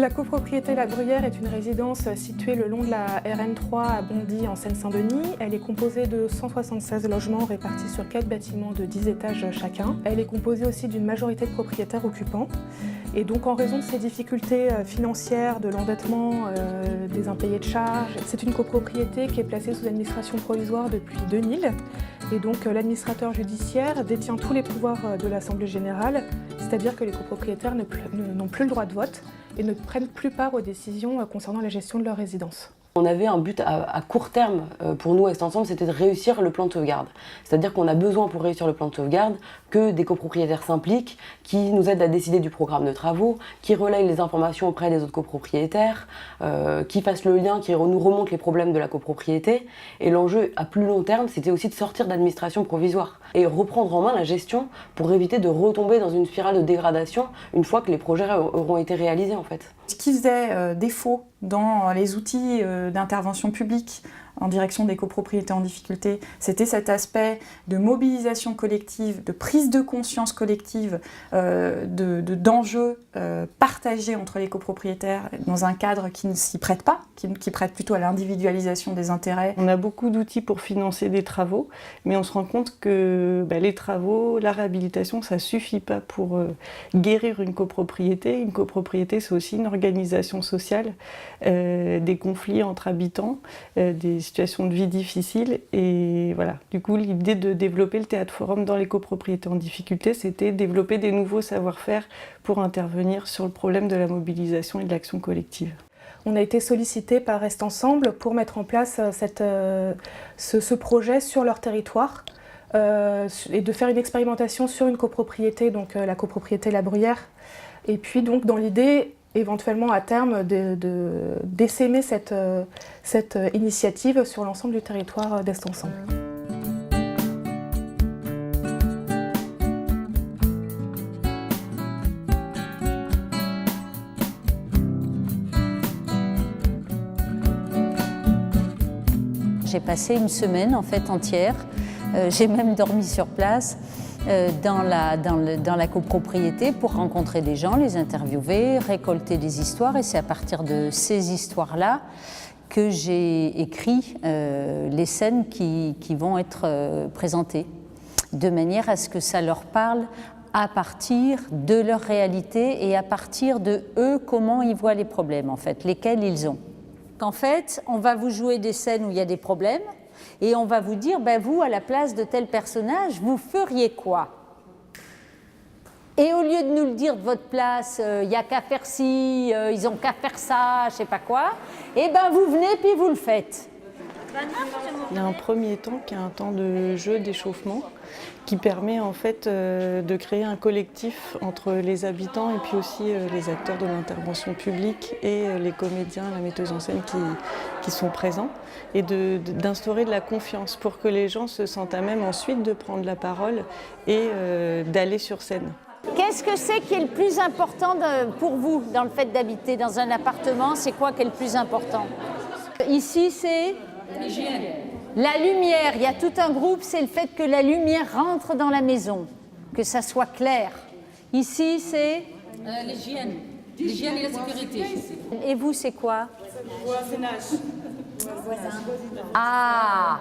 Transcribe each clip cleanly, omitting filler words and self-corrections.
La copropriété La Bruyère est une résidence située le long de la RN3 à Bondy en Seine-Saint-Denis. Elle est composée de 176 logements répartis sur 4 bâtiments de 10 étages chacun. Elle est composée aussi d'une majorité de propriétaires occupants. Et donc en raison de ces difficultés financières, de l'endettement, des impayés de charges, c'est une copropriété qui est placée sous administration provisoire depuis 2000. Et donc l'administrateur judiciaire détient tous les pouvoirs de l'Assemblée générale, c'est-à-dire que les copropriétaires n'ont plus le droit de vote et ne prennent plus part aux décisions concernant la gestion de leur résidence. On avait un but à court terme pour nous, Est Ensemble, c'était de réussir le plan de sauvegarde. C'est-à-dire qu'on a besoin pour réussir le plan de sauvegarde que des copropriétaires s'impliquent, qui nous aident à décider du programme de travaux, qui relayent les informations auprès des autres copropriétaires, qui fassent le lien, qui nous remontent les problèmes de la copropriété. Et l'enjeu à plus long terme, c'était aussi de sortir de l'administration provisoire et reprendre en main la gestion pour éviter de retomber dans une spirale de dégradation une fois que les projets auront été réalisés en fait. Ce qui faisait défaut dans les outils d'intervention publique en direction des copropriétés en difficulté, c'était cet aspect de mobilisation collective, de prise de conscience collective, d'enjeux partagés entre les copropriétaires dans un cadre qui ne s'y prête pas, qui prête plutôt à l'individualisation des intérêts. On a beaucoup d'outils pour financer des travaux, mais on se rend compte que les travaux, la réhabilitation, ça ne suffit pas pour guérir une copropriété. Une copropriété, c'est aussi une organisation sociale, des conflits entre habitants, des situations de vie difficiles. Et voilà, du coup, l'idée de développer le théâtre forum dans les copropriétés en difficulté, c'était développer des nouveaux savoir-faire pour intervenir sur le problème de la mobilisation et de l'action collective. On a été sollicité par Est Ensemble pour mettre en place ce projet sur leur territoire et de faire une expérimentation sur une copropriété, donc la copropriété La Bruyère. Et puis donc dans l'idée, éventuellement à terme, d'essaimer cette initiative sur l'ensemble du territoire d'Est Ensemble. J'ai passé une semaine en fait entière, j'ai même dormi sur place dans la copropriété pour rencontrer des gens, les interviewer, récolter des histoires, et c'est à partir de ces histoires-là que j'ai écrit les scènes qui vont être présentées, de manière à ce que ça leur parle à partir de leur réalité et à partir de eux, comment ils voient les problèmes en fait, lesquels ils ont. En fait, on va vous jouer des scènes où il y a des problèmes et on va vous dire, vous, à la place de tel personnage, vous feriez quoi? Et au lieu de nous le dire de votre place, il n'y a qu'à faire ci, ils n'ont qu'à faire ça, je ne sais pas quoi, et vous venez puis vous le faites. Il y a un premier temps qui est un temps de jeu, d'échauffement, qui permet en fait de créer un collectif entre les habitants et puis aussi les acteurs de l'intervention publique et les comédiens, la metteuse en scène qui sont présents, et d'instaurer de la confiance pour que les gens se sentent à même ensuite de prendre la parole et d'aller sur scène. Qu'est-ce que c'est qui est le plus important pour vous dans le fait d'habiter dans un appartement? C'est quoi qui est le plus important? Ici, c'est l'hygiène. La lumière, il y a tout un groupe, c'est le fait que la lumière rentre dans la maison, que ça soit clair. Ici, c'est l'hygiène. L'hygiène et la sécurité. Et vous, c'est quoi? Le voisinage. Ah,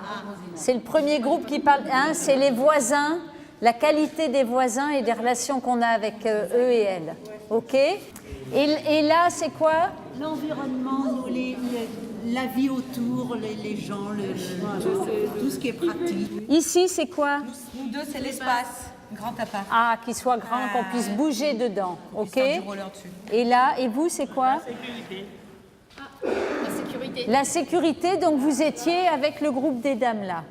c'est le premier groupe qui parle, c'est les voisins, la qualité des voisins et des relations qu'on a avec eux et elles. Ok? Et là, c'est quoi? L'environnement, la vie autour, les gens, tout ce qui est pratique. Ici, c'est quoi? Nous deux, c'est l'espace, grand appart. Ah, qu'il soit grand, qu'on puisse bouger dedans. Ok? Du roller dessus. Et là, et vous, c'est quoi? La sécurité. La sécurité. La sécurité, donc vous étiez avec le groupe des dames là.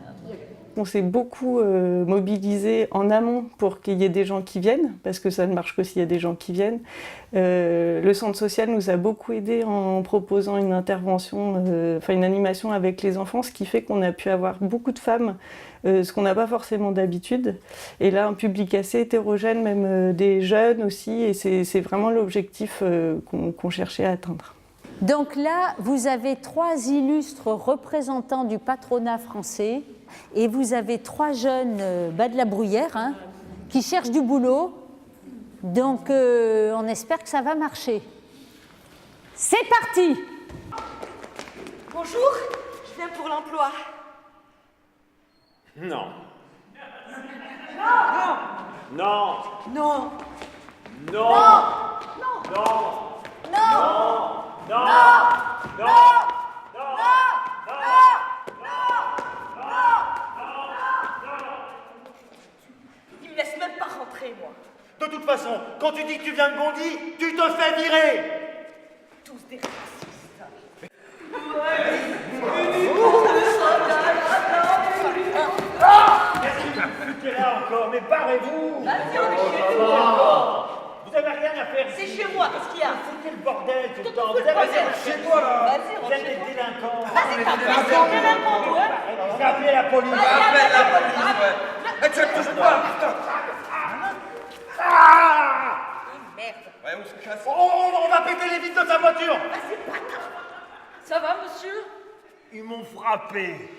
On s'est beaucoup mobilisé en amont pour qu'il y ait des gens qui viennent, parce que ça ne marche que s'il y a des gens qui viennent. Le centre social nous a beaucoup aidé en proposant une intervention, une animation avec les enfants, ce qui fait qu'on a pu avoir beaucoup de femmes, ce qu'on n'a pas forcément d'habitude. Et là, un public assez hétérogène, même des jeunes aussi, et c'est vraiment l'objectif qu'on cherchait à atteindre. Donc là, vous avez 3 illustres représentants du patronat français et vous avez 3 jeunes de La Bruyère qui cherchent du boulot. Donc on espère que ça va marcher. C'est parti! Bonjour, je viens pour l'emploi. Non. Non. Non. Non. Non. Non. Non. Non. Il me laisse même pas rentrer, moi. De toute façon, quand tu dis que tu viens de Bondy, tu te fais virer. Tous des racistes. Qu'est-ce que là encore? Mais barrez-vous. Vous avez rien à faire. C'est chez moi, qu'est-ce qu'il y a? C'est quel bordel tout le temps? Vous Vous avez êtes chez toi là. Vas-y, Vous êtes des délinquants. Vas-y, t'as délinquant, toi. Je vais appeler la police. Appelle la police, Mais tu ne touches pas, putain. Merde. Ouais, on se casse. On va péter les vitres de sa voiture. Ça va, monsieur? Ils m'ont frappé.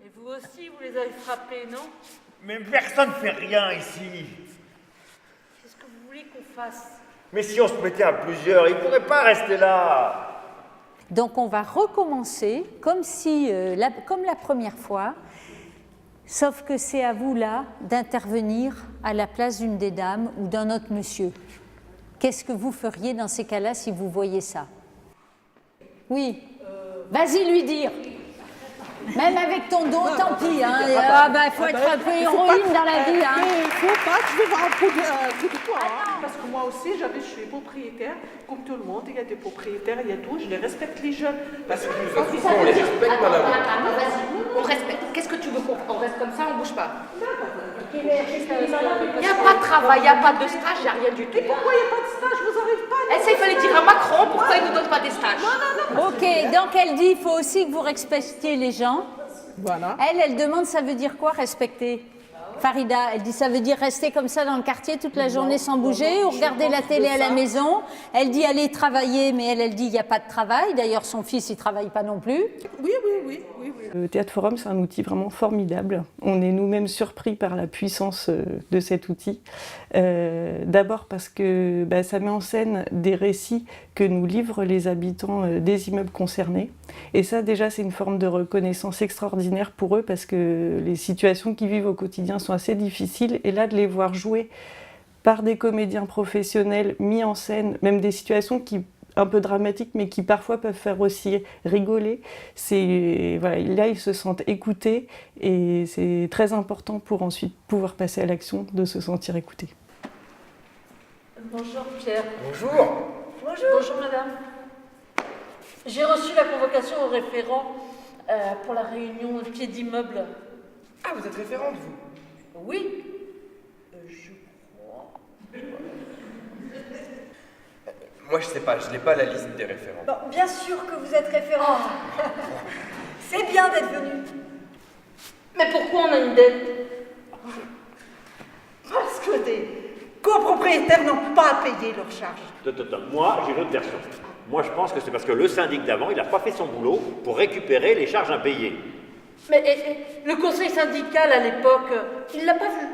Et vous aussi, vous les avez frappés, non? Mais personne ne fait rien ici. Qu'est-ce que vous voulez qu'on fasse? Mais si on se mettait à plusieurs, ils ne pourraient pas rester là. Donc on va recommencer comme la première fois, sauf que c'est à vous là d'intervenir à la place d'une des dames ou d'un autre monsieur. Qu'est-ce que vous feriez dans ces cas-là si vous voyez ça? Oui, vas-y lui dire. Même avec ton dos, tant pis. Hein. Faut être un peu héroïne dans la vie. Hein. Faut pas que je vais voir un coup de poing. Parce que moi aussi, je suis propriétaire, comme tout le monde. Il y a des propriétaires, il y a tout. Je les respecte, les jeunes. Parce que on les respecte, madame. Vas-y, on respecte. Qu'est-ce que tu veux qu'on reste comme ça, on bouge pas? Il n'y a pas de travail, il n'y a pas de stage, il n'y a rien du tout. Et pourquoi il n'y a pas de stage? Vous n'arrivez pas. Ça, il fallait dire à Macron pourquoi il ne nous donne pas des stages. Ok, donc elle dit il faut aussi que vous respectiez les gens. Voilà. Elle demande ça veut dire quoi respecter? Farida, elle dit ça veut dire rester comme ça dans le quartier toute la journée sans bouger ou regarder la télé à la maison. Elle dit aller travailler, mais elle dit il n'y a pas de travail. D'ailleurs, son fils, il ne travaille pas non plus. Oui. Le Théâtre Forum, c'est un outil vraiment formidable. On est nous-mêmes surpris par la puissance de cet outil. D'abord parce que ça met en scène des récits que nous livrent les habitants des immeubles concernés. Et ça, déjà, c'est une forme de reconnaissance extraordinaire pour eux parce que les situations qu'ils vivent au quotidien sont assez difficiles. Et là, de les voir jouer par des comédiens professionnels mis en scène, même des situations un peu dramatiques, mais qui parfois peuvent faire aussi rigoler. Là, ils se sentent écoutés et c'est très important pour ensuite pouvoir passer à l'action, de se sentir écoutés. Bonjour, Pierre. Bonjour. Bonjour, madame. J'ai reçu la convocation au référent pour la réunion de pied d'immeuble. Ah, vous êtes référente, vous? Oui, je crois. Moi, je sais pas, je n'ai pas la liste des référents. Bon, bien sûr que vous êtes référente. C'est bien d'être venue. Mais pourquoi on a une dette? Parce que des copropriétaires n'ont pas à payer leurs charges. Moi, j'ai une autre version. Moi, je pense que c'est parce que le syndic d'avant, il n'a pas fait son boulot pour récupérer les charges impayées. Mais le conseil syndical, à l'époque, il l'a pas vu.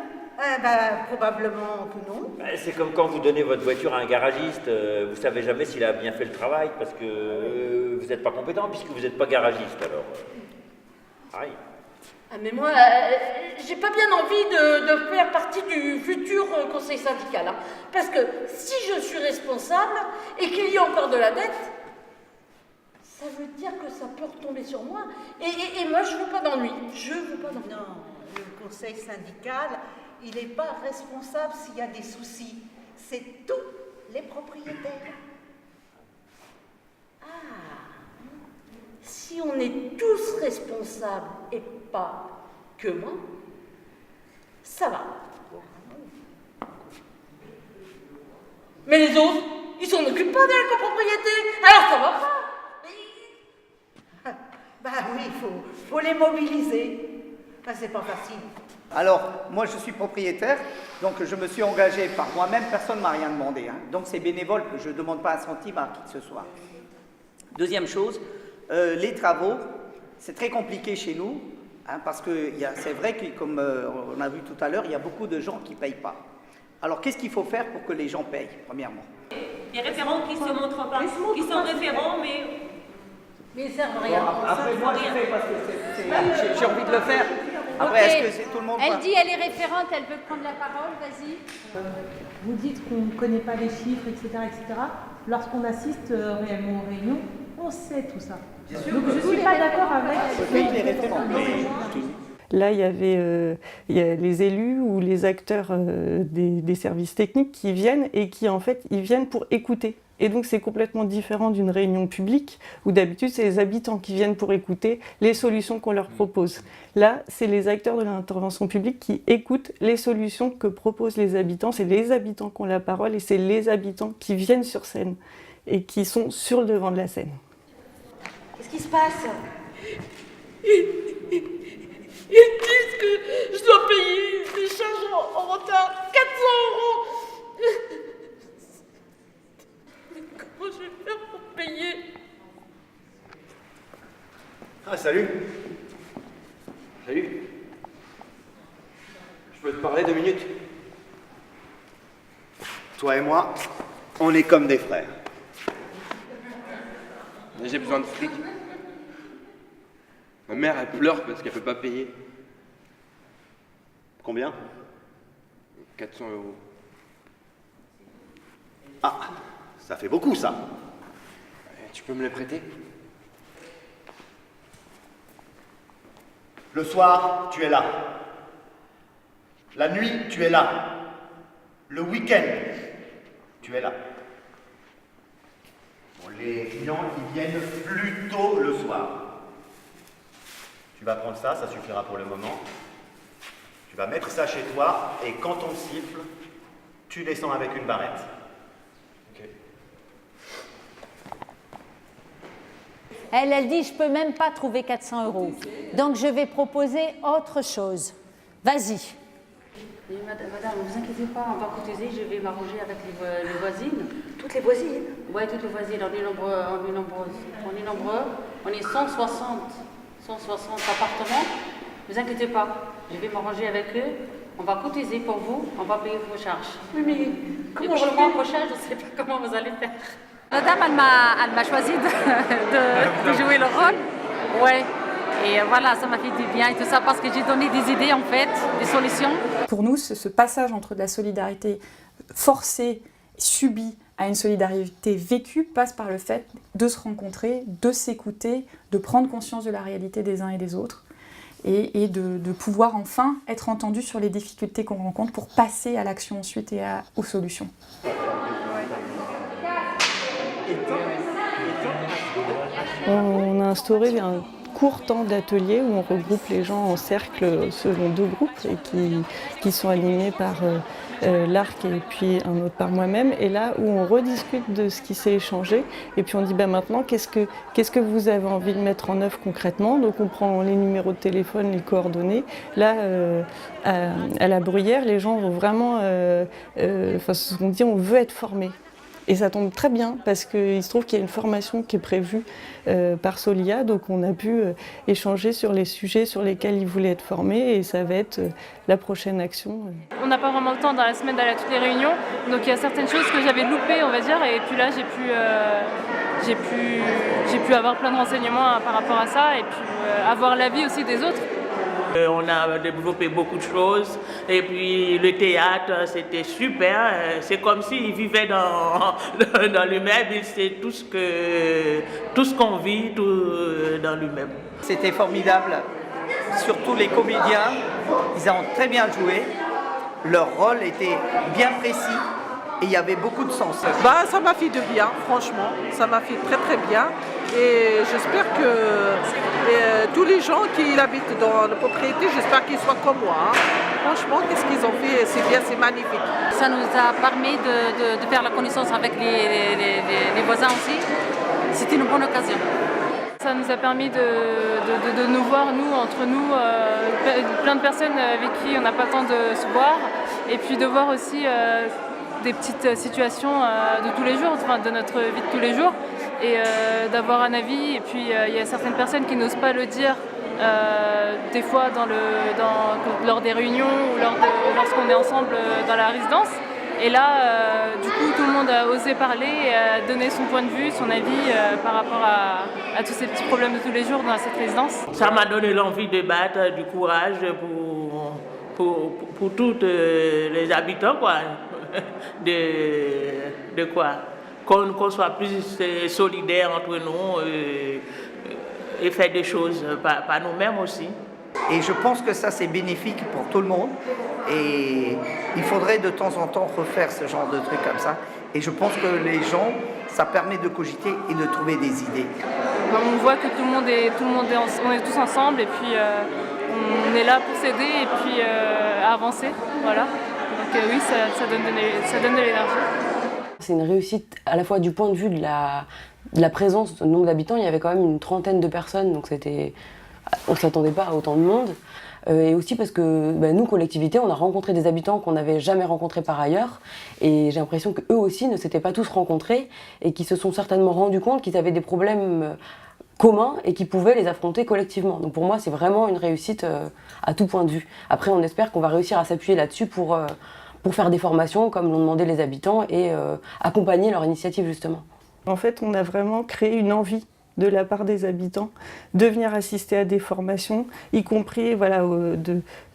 Probablement que non. C'est comme quand vous donnez votre voiture à un garagiste, vous savez jamais s'il a bien fait le travail parce que vous n'êtes pas compétent puisque vous n'êtes pas garagiste, alors. Pareil. Ah mais moi, j'ai pas bien envie de faire partie du futur conseil syndical. Hein. Parce que si je suis responsable et qu'il y a encore de la dette, ça veut dire que ça peut retomber sur moi. Et moi, je veux pas d'ennui. Non, le conseil syndical, il n'est pas responsable s'il y a des soucis. C'est tous les propriétaires. Si on est tous responsables et pas que moi, ça va. Mais les autres, ils s'en occupent pas de la copropriété, alors ça va pas. Oui, il faut les mobiliser. C'est pas facile. Alors, moi je suis propriétaire, donc je me suis engagé par moi-même, personne ne m'a rien demandé. Donc c'est bénévole, je ne demande pas un centime à qui que ce soit. Deuxième chose, les travaux, c'est très compliqué chez nous, parce que c'est vrai que, comme on a vu tout à l'heure, il y a beaucoup de gens qui ne payent pas. Alors qu'est-ce qu'il faut faire pour que les gens payent, premièrement? des référents qui ne se montrent pas, qui sont référents, mais ils servent à rien. Après, moi, je fais parce que j'ai envie de le faire. Après, Ok. est-ce que tout le monde Elle va- dit elle est référente, elle veut prendre la parole, vas-y. Vous dites qu'on ne connaît pas les chiffres, etc. etc. Lorsqu'on assiste réellement aux réunions, on sait tout ça. Donc je ne suis pas d'accord avec les référents. Là, il y avait les élus ou les acteurs des services techniques qui viennent et qui, en fait, ils viennent pour écouter. Et donc, c'est complètement différent d'une réunion publique où d'habitude, c'est les habitants qui viennent pour écouter les solutions qu'on leur propose. Là, c'est les acteurs de l'intervention publique qui écoutent les solutions que proposent les habitants. C'est les habitants qui ont la parole et c'est les habitants qui viennent sur scène et qui sont sur le devant de la scène. Qu'est-ce qui se passe? Ils disent que je dois payer des charges en retard, 400 €. Comment je vais faire pour payer? Ah, salut. Salut. Je peux te parler 2 minutes? Toi et moi, on est comme des frères. J'ai besoin de fric. Ma mère, elle pleure parce qu'elle peut pas payer. Combien? 400 €. Ah, ça fait beaucoup, ça. Tu peux me les prêter? Le soir, tu es là. La nuit, tu es là. Le week-end, tu es là. Bon, les clients, ils viennent plus tôt le soir. Tu vas prendre ça, ça suffira pour le moment. Tu vas mettre ça chez toi et quand on siffle, tu descends avec une barrette. Elle dit je peux même pas trouver 400 €. Donc je vais proposer autre chose. Vas-y. Et madame, ne vous inquiétez pas, on va cotiser, je vais m'arranger avec les voisines. Toutes les voisines? Oui, toutes les voisines, on est nombreux, on est 160 appartements. Ne vous inquiétez pas, je vais m'arranger avec eux, on va cotiser pour vous, on va payer vos charges. Oui, mais Et pour le mois prochain, je ne sais pas comment vous allez faire. Madame, elle m'a choisi de jouer le rôle. Ouais. Et voilà, ça m'a fait du bien et tout ça parce que j'ai donné des idées en fait, des solutions. Pour nous, ce passage entre de la solidarité forcée, subie, à une solidarité vécue passe par le fait de se rencontrer, de s'écouter, de prendre conscience de la réalité des uns et des autres et de pouvoir enfin être entendu sur les difficultés qu'on rencontre pour passer à l'action ensuite et aux solutions. On a instauré un court temps d'atelier où on regroupe les gens en cercle selon 2 groupes et qui sont animés par l'ARC et puis un autre par moi-même. Et là où on rediscute de ce qui s'est échangé et puis on dit maintenant qu'est-ce que vous avez envie de mettre en œuvre concrètement. Donc on prend les numéros de téléphone, les coordonnées. Là à la Bruyère, les gens vont vraiment se sont dit on veut être formés. Et ça tombe très bien parce qu'il se trouve qu'il y a une formation qui est prévue par Solia, donc on a pu échanger sur les sujets sur lesquels ils voulaient être formés et ça va être la prochaine action. On n'a pas vraiment le temps dans la semaine d'aller à toutes les réunions, donc il y a certaines choses que j'avais loupées, on va dire, et puis là j'ai pu avoir plein de renseignements par rapport à ça et puis avoir l'avis aussi des autres. On a développé beaucoup de choses et puis le théâtre c'était super, c'est comme s'il vivait dans lui-même, il sait tout ce qu'on vit dans lui-même. C'était formidable, surtout les comédiens, ils ont très bien joué, leur rôle était bien précis et il y avait beaucoup de sens. Ça m'a fait de bien, franchement, ça m'a fait très très bien et j'espère que tous les gens qui habitent dans la propriété, j'espère qu'ils soient comme moi. Franchement, qu'est-ce qu'ils ont fait, c'est bien, c'est magnifique. Ça nous a permis de faire la connaissance avec les voisins aussi. C'était une bonne occasion. Ça nous a permis de nous voir, nous, entre nous, plein de personnes avec qui on n'a pas le temps de se voir et puis de voir aussi des petites situations de tous les jours, enfin, de notre vie de tous les jours et d'avoir un avis. Et puis il y a certaines personnes qui n'osent pas le dire des fois lors des réunions ou lorsqu'on est ensemble dans la résidence. Et là, du coup, tout le monde a osé parler et a donné son point de vue, son avis par rapport à tous ces petits problèmes de tous les jours dans cette résidence. Ça m'a donné l'envie de battre, du courage pour tous les habitants, quoi. De quoi qu'on soit plus solidaires entre nous et faire des choses par nous-mêmes aussi. Et je pense que ça, c'est bénéfique pour tout le monde. Et il faudrait de temps en temps refaire ce genre de trucs comme ça. Et je pense que les gens, ça permet de cogiter et de trouver des idées. On voit que on est tous ensemble et puis on est là pour s'aider et puis avancer. Voilà. Donc oui, ça donne de l'énergie. C'est une réussite à la fois du point de vue de la présence, du nombre d'habitants. Il y avait quand même une 30aine de personnes, donc on ne s'attendait pas à autant de monde. Et aussi parce que nous, collectivité, on a rencontré des habitants qu'on n'avait jamais rencontrés par ailleurs. Et j'ai l'impression qu'eux aussi ne s'étaient pas tous rencontrés et qu'ils se sont certainement rendus compte qu'ils avaient des problèmes communs et qu'ils pouvaient les affronter collectivement. Donc pour moi, c'est vraiment une réussite à tout point de vue. Après, on espère qu'on va réussir à s'appuyer là-dessus pour faire des formations comme l'ont demandé les habitants et accompagner leur initiative justement. En fait, on a vraiment créé une envie de la part des habitants de venir assister à des formations, y compris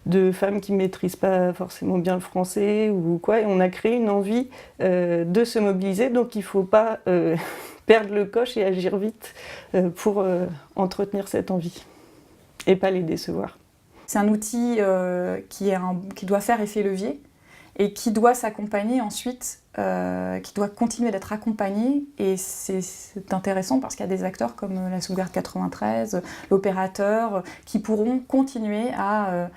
de femmes qui ne maîtrisent pas forcément bien le français ou quoi. Et on a créé une envie de se mobiliser, donc il ne faut pas perdre le coche et agir vite pour entretenir cette envie et pas les décevoir. C'est un outil qui doit faire effet levier et qui doit s'accompagner ensuite, qui doit continuer d'être accompagné. Et c'est intéressant parce qu'il y a des acteurs comme la Sauvegarde 93, l'opérateur, qui pourront continuer à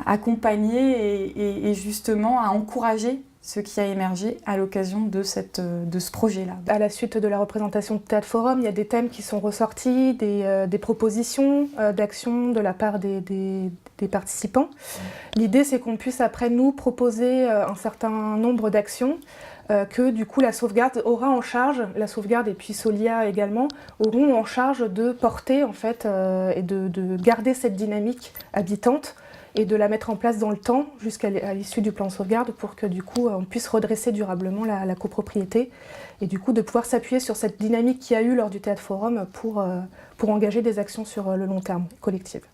accompagner et justement à encourager ce qui a émergé à l'occasion de ce projet-là. À la suite de la représentation de Théâtre Forum, il y a des thèmes qui sont ressortis, des propositions d'action de la part des participants. L'idée, c'est qu'on puisse après nous proposer un certain nombre d'actions que du coup la sauvegarde aura en charge, la sauvegarde et puis Solia également, auront en charge de porter en fait et de garder cette dynamique habitante et de la mettre en place dans le temps jusqu'à l'issue du plan de sauvegarde pour que du coup on puisse redresser durablement la copropriété et du coup de pouvoir s'appuyer sur cette dynamique qu'il y a eu lors du Théâtre Forum pour engager des actions sur le long terme collectives.